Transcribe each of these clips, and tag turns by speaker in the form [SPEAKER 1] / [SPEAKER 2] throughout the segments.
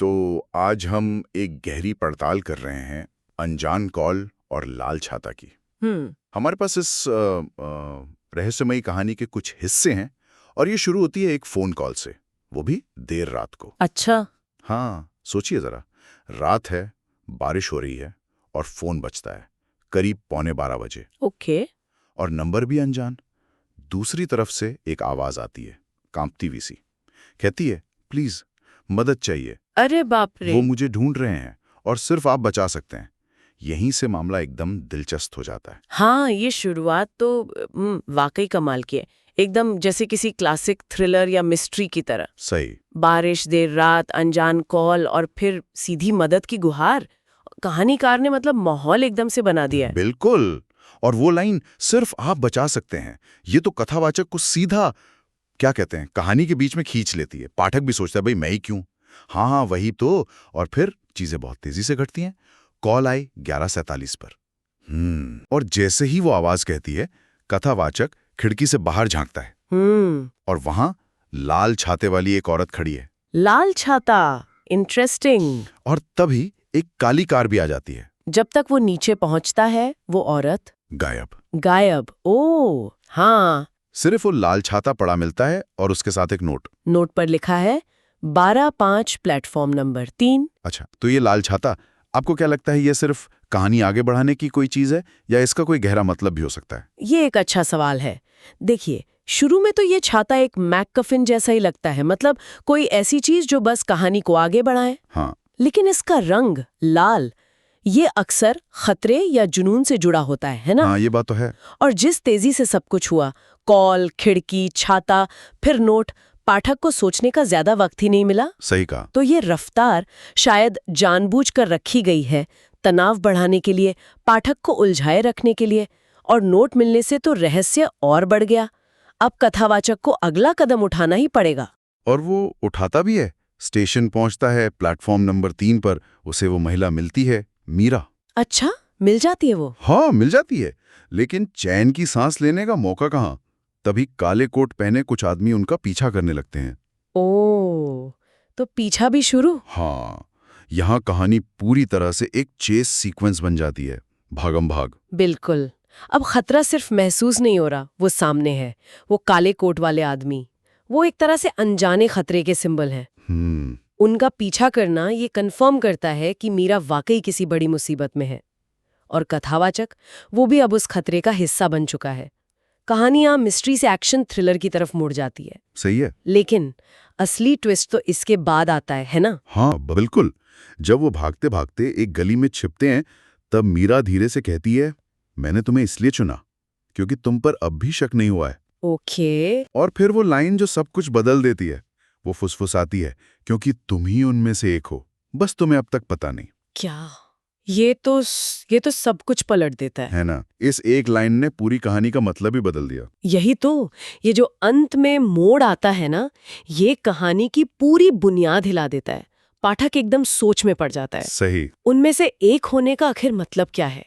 [SPEAKER 1] तो आज हम एक गहरी पड़ताल कर रहे हैं अनजान कॉल और लाल छाता की। हमारे पास इस रहस्यमयी कहानी के कुछ हिस्से हैं और ये शुरू होती है एक फोन कॉल से, वो भी देर रात को।
[SPEAKER 2] अच्छा।
[SPEAKER 1] हाँ, सोचिए जरा, रात है, बारिश हो रही है और फोन बजता है करीब 11:15 बजे।
[SPEAKER 2] ओके।
[SPEAKER 1] और नंबर भी अनजान। दूसरी तरफ से एक आवाज आती है, कांपती हुई सी, कहती है प्लीज मदद चाहिए,
[SPEAKER 2] अरे बाप रे।
[SPEAKER 1] वो मुझे ढूंढ रहे हैं और सिर्फ आप बचा सकते हैं। यहीं से मामला एकदम दिलचस्प हो जाता है।
[SPEAKER 2] हाँ, ये शुरुआत तो वाकई कमाल की है। एकदम जैसे किसी क्लासिक थ्रिलर या मिस्ट्री की तरह।
[SPEAKER 1] सही।
[SPEAKER 2] बारिश, देर रात, अनजान कॉल और फिर सीधी मदद की गुहार। कहानीकार ने मतलब माहौल एकदम से बना दिया है।
[SPEAKER 1] बिल्कुल। और वो लाइन सिर्फ आप बचा सकते हैं, ये तो कथावाचक को सीधा क्या कहते हैं कहानी के बीच में खींच लेती है। पाठक भी सोचता है भाई मैं ही क्यों। हाँ वही तो। और फिर चीजें बहुत तेजी से घटती हैं। कॉल आई 11:47 पर। और जैसे ही वो आवाज कहती है, कथावाचक खिड़की से बाहर झांकता है और वहां लाल छाते वाली एक औरत खड़ी है।
[SPEAKER 2] लाल छाता, इंटरेस्टिंग।
[SPEAKER 1] और तभी एक काली कार भी आ जाती है।
[SPEAKER 2] जब तक वो नीचे पहुंचता है वो औरत
[SPEAKER 1] गायब।
[SPEAKER 2] ओह हाँ।
[SPEAKER 1] सिर्फ वो लाल छाता पड़ा मिलता है और उसके साथ एक नोट।
[SPEAKER 2] नोट पर लिखा है 12-5 प्लेटफॉर्म नंबर 3।
[SPEAKER 1] अच्छा, तो ये लाल छाता, आपको क्या लगता है ये सिर्फ कहानी आगे बढ़ाने की कोई चीज है या इसका कोई गहरा मतलब भी हो सकता है?
[SPEAKER 2] ये एक अच्छा सवाल है। देखिए, शुरू में तो ये छाता एक मैककफिन जैसा ही लगता है, मतलब कोई ऐसी चीज जो बस कहानी को आगे बढ़ाए।
[SPEAKER 1] हाँ।
[SPEAKER 2] लेकिन इसका रंग लाल, ये अक्सर खतरे या जुनून से जुड़ा होता है ना?
[SPEAKER 1] हाँ, ये बात तो है।
[SPEAKER 2] और जिस तेजी से सब कुछ हुआ, कॉल, खिड़की, छाता, फिर नोट, पाठक को सोचने का ज्यादा वक्त ही नहीं मिला।
[SPEAKER 1] सही कहा।
[SPEAKER 2] तो ये रफ्तार शायद जानबूझकर रखी गई है, तनाव बढ़ाने के लिए, पाठक को उलझाए रखने के लिए। और नोट मिलने से तो रहस्य और बढ़ गया। अब कथावाचक को अगला कदम उठाना ही पड़ेगा।
[SPEAKER 1] और वो उठाता भी है। स्टेशन पहुंचता है, प्लेटफॉर्म नंबर 3 पर उसे वो महिला मिलती है, मीरा।
[SPEAKER 2] अच्छा, मिल जाती है वो?
[SPEAKER 1] हाँ, मिल जाती है, लेकिन चैन की सांस लेने का मौका कहाँ। तभी काले कोट पहने कुछ आदमी उनका पीछा करने लगते हैं।
[SPEAKER 2] ओह, तो पीछा भी शुरू?
[SPEAKER 1] हाँ, यहाँ कहानी पूरी तरह से एक चेस सीक्वेंस बन जाती है, भागम भाग।
[SPEAKER 2] बिल्कुल। अब खतरा सिर्फ महसूस नहीं हो रहा, वो सामने है। वो काले कोट वाले आदमी, वो एक तरह से अनजाने खतरे के सिंबल हैं। उनका पीछा करना ये कंफर्म करता है कि मीरा वाकई किसी बड़ी मुसीबत में है। और कथावाचक, वो भी अब उस खतरे का हिस्सा बन चुका है। कहानियां मिस्ट्री से एक्शन थ्रिलर की तरफ मुड़ जाती है।
[SPEAKER 1] सही है।
[SPEAKER 2] लेकिन असली ट्विस्ट तो इसके बाद आता है ना?
[SPEAKER 1] हाँ बिल्कुल। जब वो भागते भागते एक गली में छिपते हैं, तब मीरा धीरे से कहती है, मैंने तुम्हें इसलिए चुना क्योंकि तुम पर अब भी शक नहीं हुआ है।
[SPEAKER 2] ओके।
[SPEAKER 1] और फिर वो लाइन जो सब कुछ बदल देती है, वो फुसफुसाती है, क्योंकि तुम ही उनमें से एक हो, बस तुम्हें अब तक पता नहीं।
[SPEAKER 2] क्या? ये तो सब कुछ पलट देता है
[SPEAKER 1] ना? इस एक लाइन ने पूरी कहानी का मतलब ही बदल दिया।
[SPEAKER 2] यही तो, ये जो अंत में मोड़ आता है ना, ये कहानी की पूरी बुनियाद हिला देता है। पाठक एकदम सोच में पड़ जाता है।
[SPEAKER 1] सही।
[SPEAKER 2] उनमें से एक होने का आखिर मतलब क्या है?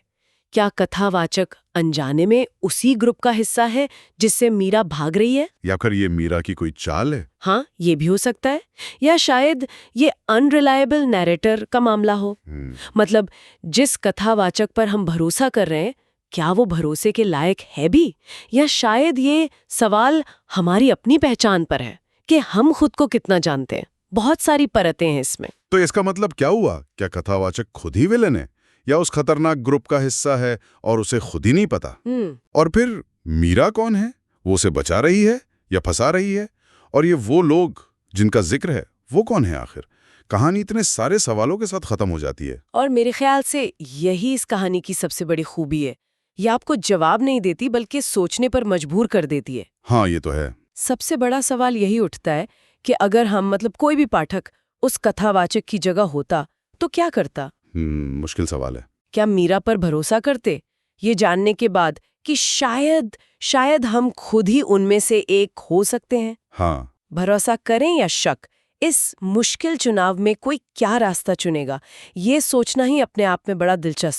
[SPEAKER 2] क्या कथावाचक अनजाने में उसी ग्रुप का हिस्सा है जिससे मीरा भाग रही है?
[SPEAKER 1] या फिर ये मीरा की कोई चाल है?
[SPEAKER 2] हाँ, ये भी हो सकता है। या शायद ये अनरिलायबल नैरेटर का मामला हो। मतलब जिस कथावाचक पर हम भरोसा कर रहे हैं, क्या वो भरोसे के लायक है भी? या शायद ये सवाल हमारी अपनी पहचान पर है कि हम खुद को कितना जानते हैं। बहुत सारी परतें हैं इसमें।
[SPEAKER 1] तो इसका मतलब क्या हुआ? क्या कथावाचक खुद ही विलन है या उस खतरनाक ग्रुप का हिस्सा है और उसे खुद ही नहीं पता? और फिर मीरा कौन है? वो उसे बचा रही है या फंसा रही है? और ये वो लोग जिनका जिक्र है, वो कौन है आखिर? कहानी इतने सारे सवालों के साथ खत्म हो जाती है।
[SPEAKER 2] और मेरे ख्याल से यही इस कहानी की सबसे बड़ी खूबी है। ये आपको जवाब नहीं देती, बल्कि सोचने पर मजबूर कर देती है।
[SPEAKER 1] हाँ, ये तो है।
[SPEAKER 2] सबसे बड़ा सवाल यही उठता है कि अगर हम, मतलब कोई भी पाठक, उस कथावाचक की जगह होता तो क्या करता?
[SPEAKER 1] मुश्किल सवाल है।
[SPEAKER 2] क्या मीरा पर भरोसा करते, ये जानने के बाद कि शायद हम खुद ही उनमें से एक हो सकते हैं?
[SPEAKER 1] हाँ।
[SPEAKER 2] भरोसा करें या शक, इस मुश्किल चुनाव में कोई क्या रास्ता चुनेगा, ये सोचना ही अपने आप में बड़ा दिलचस्प